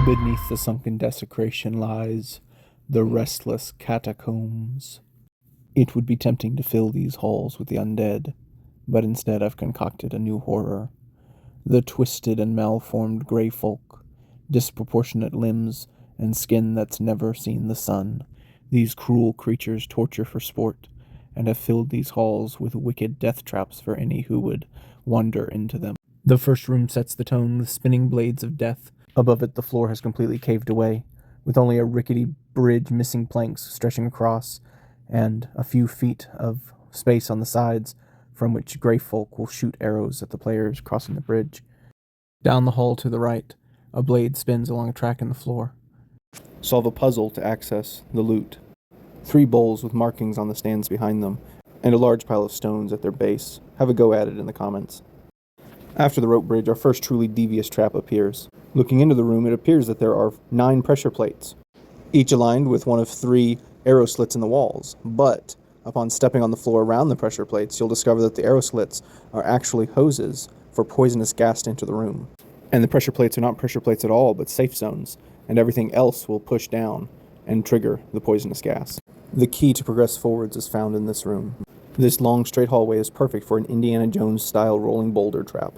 Beneath the sunken desecration lies the restless catacombs. It would be tempting to fill these halls with the undead, but instead I've concocted a new horror. The twisted and malformed gray folk, disproportionate limbs, and skin that's never seen the sun. These cruel creatures torture for sport, and have filled these halls with wicked death traps for any who would wander into them. The first room sets the tone with spinning blades of death. Above it, the floor has completely caved away, with only a rickety bridge missing planks stretching across, and a few feet of space on the sides from which gray folk will shoot arrows at the players crossing the bridge. Down the hall to the right, a blade spins along a track in the floor. Solve a puzzle to access the loot. 3 bowls with markings on the stands behind them, and a large pile of stones at their base. Have a go at it in the comments. After the rope bridge, our first truly devious trap appears. Looking into the room, it appears that there are 9 pressure plates, each aligned with one of 3 arrow slits in the walls. But upon stepping on the floor around the pressure plates, you'll discover that the arrow slits are actually hoses for poisonous gas to enter the room. And the pressure plates are not pressure plates at all, but safe zones, and everything else will push down and trigger the poisonous gas. The key to progress forwards is found in this room. This long, straight hallway is perfect for an Indiana Jones-style rolling boulder trap.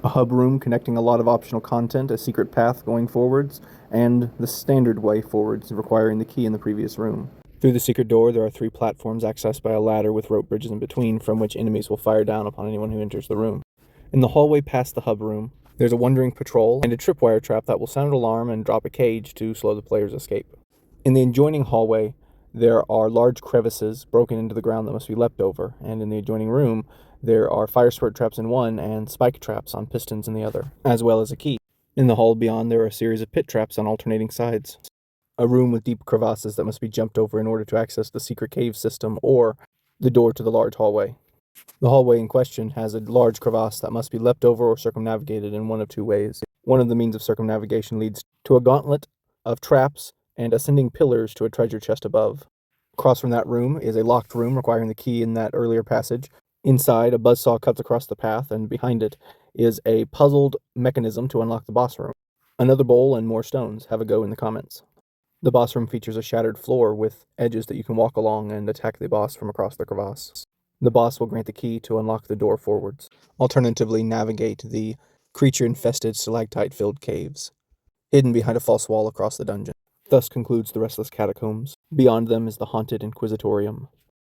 A hub room connecting a lot of optional content, a secret path going forwards, and the standard way forwards requiring the key in the previous room. Through the secret door, there are 3 platforms accessed by a ladder with rope bridges in between, from which enemies will fire down upon anyone who enters the room. In the hallway past the hub room, there's a wandering patrol and a tripwire trap that will sound an alarm and drop a cage to slow the player's escape. In the adjoining hallway, there are large crevasses broken into the ground that must be leapt over, and in the adjoining room, there are fire spurt traps in one and spike traps on pistons in the other, as well as a key. In the hall beyond, there are a series of pit traps on alternating sides. A room with deep crevasses that must be jumped over in order to access the secret cave system or the door to the large hallway. The hallway in question has a large crevasse that must be leapt over or circumnavigated in one of 2 ways. One of the means of circumnavigation leads to a gauntlet of traps and ascending pillars to a treasure chest above. Across from that room is a locked room requiring the key in that earlier passage. Inside, a buzzsaw cuts across the path, and behind it is a puzzled mechanism to unlock the boss room. Another bowl and more stones. Have a go in the comments. The boss room features a shattered floor with edges that you can walk along and attack the boss from across the crevasse. The boss will grant the key to unlock the door forwards. Alternatively, navigate the creature-infested stalactite-filled caves, hidden behind a false wall across the dungeon. Thus concludes the restless catacombs. Beyond them is the haunted inquisitorium.